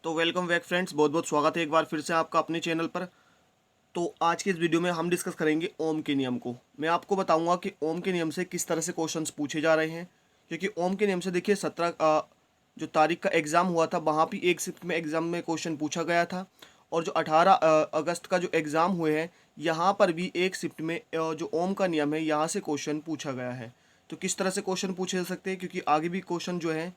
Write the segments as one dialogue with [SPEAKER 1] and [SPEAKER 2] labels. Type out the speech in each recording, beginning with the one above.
[SPEAKER 1] तो welcome back friends, बहुत बहुत स्वागत है एक बार फिर से आपका अपने चैनल पर। तो आज की इस वीडियो में हम डिस्कस करेंगे ओम के नियम को। मैं आपको बताऊंगा कि ओम के नियम से किस तरह से क्वेश्चंस पूछे जा रहे हैं, क्योंकि ओम के नियम से देखिए 17 जो तारीख का एग्ज़ाम हुआ था वहाँ भी एक शिफ्ट में एग्ज़ाम में क्वेश्चन पूछा गया था, और जो 18 अगस्त का जो एग्ज़ाम हुए हैं यहाँ पर भी एक शिफ्ट में जो ओम का नियम है यहाँ से क्वेश्चन पूछा गया है। तो किस तरह से क्वेश्चन पूछे जा सकते हैं, क्योंकि आगे भी क्वेश्चन जो है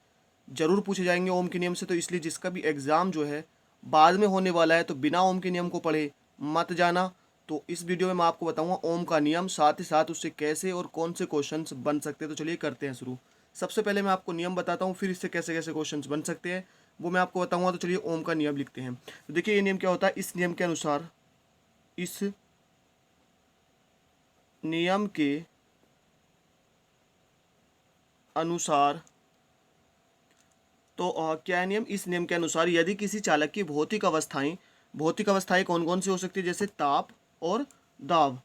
[SPEAKER 1] जरूर पूछे जाएंगे ओम के नियम से, तो इसलिए जिसका भी एग्ज़ाम जो है बाद में होने वाला है तो बिना ओम के नियम को पढ़े मत जाना। तो इस वीडियो में मैं आपको बताऊंगा ओम का नियम, साथ ही साथ उससे कैसे और कौन से क्वेश्चंस बन सकते हैं। तो चलिए करते हैं शुरू। सबसे पहले मैं आपको नियम बताता हूँ, फिर इससे कैसे कैसे क्वेश्चंस बन सकते हैं वो मैं आपको बताऊंगा। तो चलिए ओम का नियम लिखते हैं। तो देखिए ये नियम क्या होता है। इस नियम के अनुसार तो क्या है नियम। इस नियम के अनुसार यदि किसी चालक की भौतिक अवस्थाएं कौन कौन सी हो सकती है, जैसे ताप और दाब,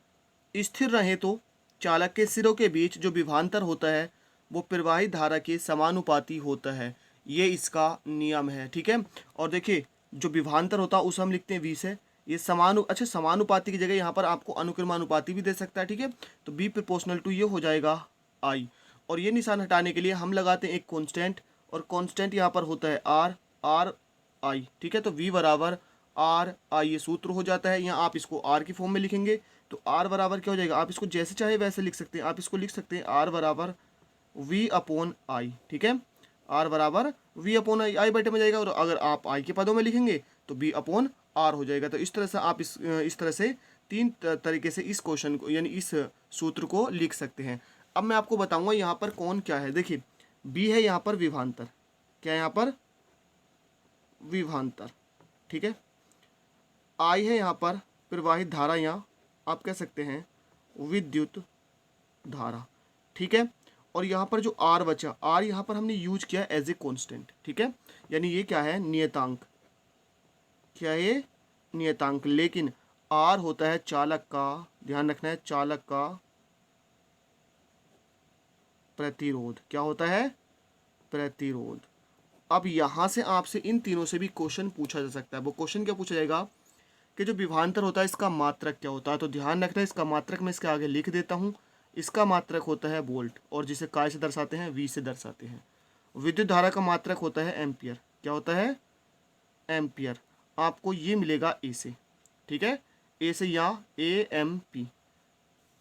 [SPEAKER 1] स्थिर रहे तो चालक के सिरों के बीच जो विभवांतर होता है वो प्रवाहित धारा के समानुपाती होता है। ये इसका नियम है, ठीक है। और देखिए जो विभवांतर होता है उसे हम लिखते हैं वी से। ये समानुपाती की जगह यहाँ पर आपको अनुक्रमानुपाती भी दे सकता है, ठीक है। तो बी प्रोपोर्शनल टू ये हो जाएगा आई। और ये निशान हटाने के लिए हम लगाते हैं एक कांस्टेंट, और कांस्टेंट यहाँ पर होता है आर आई, ठीक है। तो v बराबर आर आई ये सूत्र हो जाता है। यहाँ आप इसको r की फॉर्म में लिखेंगे तो r बराबर क्या हो जाएगा, आप इसको जैसे चाहे वैसे लिख सकते हैं। आप इसको लिख सकते हैं r बराबर v अपॉन आई, ठीक है। r बराबर v अपॉन आई बटे में जाएगा, और अगर आप i के पदों में लिखेंगे तो b अपॉन r हो जाएगा। तो इस तरह से आप इस तरह से तीन तरीके से इस क्वेश्चन को यानी इस सूत्र को लिख सकते हैं। अब मैं आपको बताऊंगा यहाँ पर कौन क्या है। देखिए बी है यहाँ पर विभवांतर, क्या है यहाँ पर विभवांतर, ठीक है। आई है यहाँ पर प्रवाहित धारा, या आप कह सकते हैं विद्युत धारा, ठीक है। और यहाँ पर जो आर बचा, आर यहाँ पर हमने यूज किया एज ए कांस्टेंट, ठीक है। यानी ये क्या है, नियतांक। क्या है ये, नियतांक। लेकिन आर होता है चालक का, ध्यान रखना है, चालक का प्रतिरोध। क्या होता है, प्रतिरोध। अब यहाँ से आपसे इन तीनों से भी क्वेश्चन पूछा जा सकता है। वो क्वेश्चन क्या पूछा जाएगा कि जो विभवांतर होता है इसका मात्रक क्या होता है। तो ध्यान रखना है, इसका मात्रक मैं इसके आगे लिख देता हूँ। इसका मात्रक होता है वोल्ट, और जिसे काय से दर्शाते हैं, वी से दर्शाते हैं। विद्युत धारा का मात्रक होता है एम्पियर। क्या होता है, एम्पियर। आपको ये मिलेगा ए से, ठीक है, ए से या ए एम पी।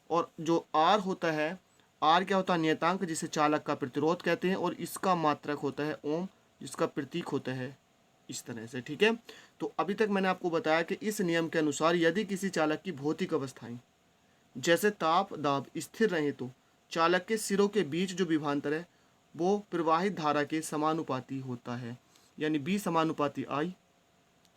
[SPEAKER 1] और जो आर होता है, आर क्या होता है, नियतांक, जिसे चालक का प्रतिरोध कहते हैं, और इसका मात्रक होता है ओम, जिसका प्रतीक होता है इस तरह से, ठीक है। तो अभी तक मैंने आपको बताया कि इस नियम के अनुसार यदि किसी चालक की भौतिक अवस्थाएं जैसे ताप दाब स्थिर रहे तो चालक के सिरों के बीच जो विभवांतर है वो प्रवाहित धारा के समानुपाती होता है। यानी बी समानुपाती आई,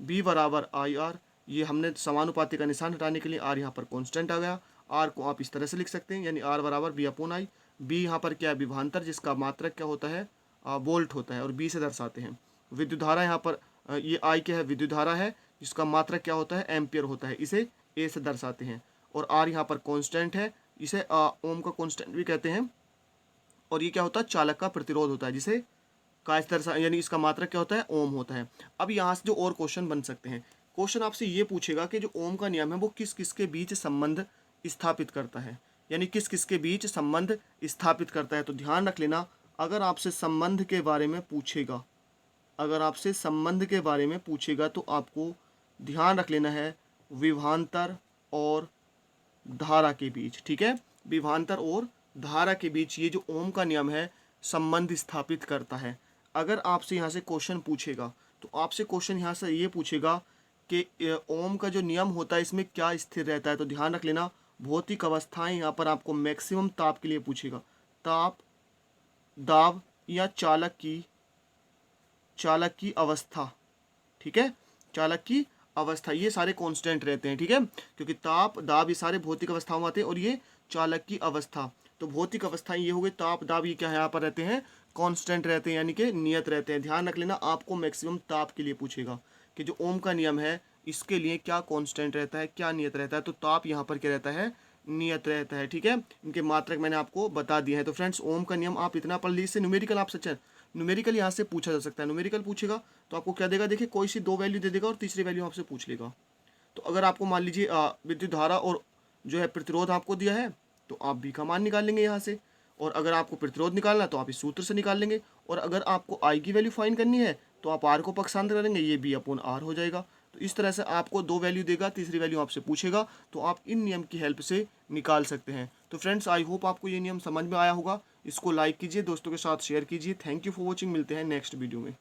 [SPEAKER 1] बी बराबर आई आर। ये हमने समानुपाती का निशान हटाने के लिए आर यहाँ पर कांस्टेंट आ गया। आर को आप इस तरह से लिख सकते हैं, यानी आर बराबर बी अपॉन आई। बी यहाँ पर क्या है, विभवांतर, जिसका मात्रक क्या होता है, वोल्ट होता है, और बी से दर्शाते हैं। विद्युत धारा यहाँ पर ये आई क्या है, विद्युत धारा है, जिसका मात्रक क्या होता है, एम्पियर होता है, इसे ए से दर्शाते हैं। और आर यहाँ पर कांस्टेंट है, इसे ओम का कांस्टेंट भी कहते हैं। और ये क्या होता है, चालक का प्रतिरोध होता है, जिसे का इस तरह यानी इसका मात्रक क्या होता है, ओम होता है। अब यहाँ से जो और क्वेश्चन बन सकते हैं, क्वेश्चन आपसे ये पूछेगा कि जो ओम का नियम है वो किस किस के बीच संबंध स्थापित करता है, यानी किस किस के बीच संबंध स्थापित करता है। तो ध्यान रख लेना, अगर आपसे संबंध के बारे में पूछेगा, अगर आपसे संबंध के बारे में पूछेगा तो आपको ध्यान रख लेना है विभवांतर और धारा के बीच, ठीक है। विभवांतर और धारा के बीच ये जो ओम का नियम है संबंध स्थापित करता है। अगर आपसे यहाँ से क्वेश्चन पूछेगा तो आपसे क्वेश्चन यहाँ से ये पूछेगा कि ओम का जो नियम होता है इसमें क्या स्थिर रहता है। तो ध्यान रख लेना, भौतिक अवस्थाएं यहाँ पर आपको मैक्सिमम ताप के लिए पूछेगा, ताप दाब या चालक की अवस्था, ठीक है, चालक की अवस्था, ये सारे कांस्टेंट रहते हैं, ठीक है। क्योंकि ताप दाब ये सारे भौतिक अवस्थाओं में आते हैं, और ये चालक की अवस्था। तो भौतिक अवस्थाएं ये हो गई, ताप दाब ये क्या है, यहाँ पर रहते हैं कांस्टेंट रहते हैं, यानी कि नियत रहते हैं। ध्यान रख लेना, आपको मैक्सिमम ताप के लिए पूछेगा कि जो ओम का नियम है इसके लिए क्या कांस्टेंट रहता है, क्या नियत रहता है। तो ताप यहाँ पर क्या रहता है, नियत रहता है, ठीक है। इनके मात्रक मैंने आपको बता दिया है। तो फ्रेंड्स ओम का नियम आप इतना पढ़ लीजिए, न्यूमेरिकल आप न्यूमेरिकल यहाँ से पूछा जा सकता है। न्यूमेरिकल पूछेगा तो आपको क्या देगा, देखिए कोई सी दो वैल्यू दे देगा और तीसरी वैल्यू आपसे पूछ लेगा। तो अगर आपको मान लीजिए विद्युत धारा और जो है प्रतिरोध आपको दिया है तो आप बी का मान निकाल लेंगे यहाँ से, और अगर आपको प्रतिरोध निकालना है तो आप इस सूत्र से निकाल लेंगे, और अगर आपको आई की वैल्यू फाइंड करनी है तो आप आर को पक्षांतर करेंगे, ये बी अपॉन आर हो जाएगा। तो इस तरह से आपको दो वैल्यू देगा, तीसरी वैल्यू आपसे पूछेगा, तो आप इन नियम की हेल्प से निकाल सकते हैं। तो फ्रेंड्स आई होप आपको ये नियम समझ में आया होगा। इसको लाइक कीजिए, दोस्तों के साथ शेयर कीजिए। थैंक यू फॉर वॉचिंग, मिलते हैं नेक्स्ट वीडियो में।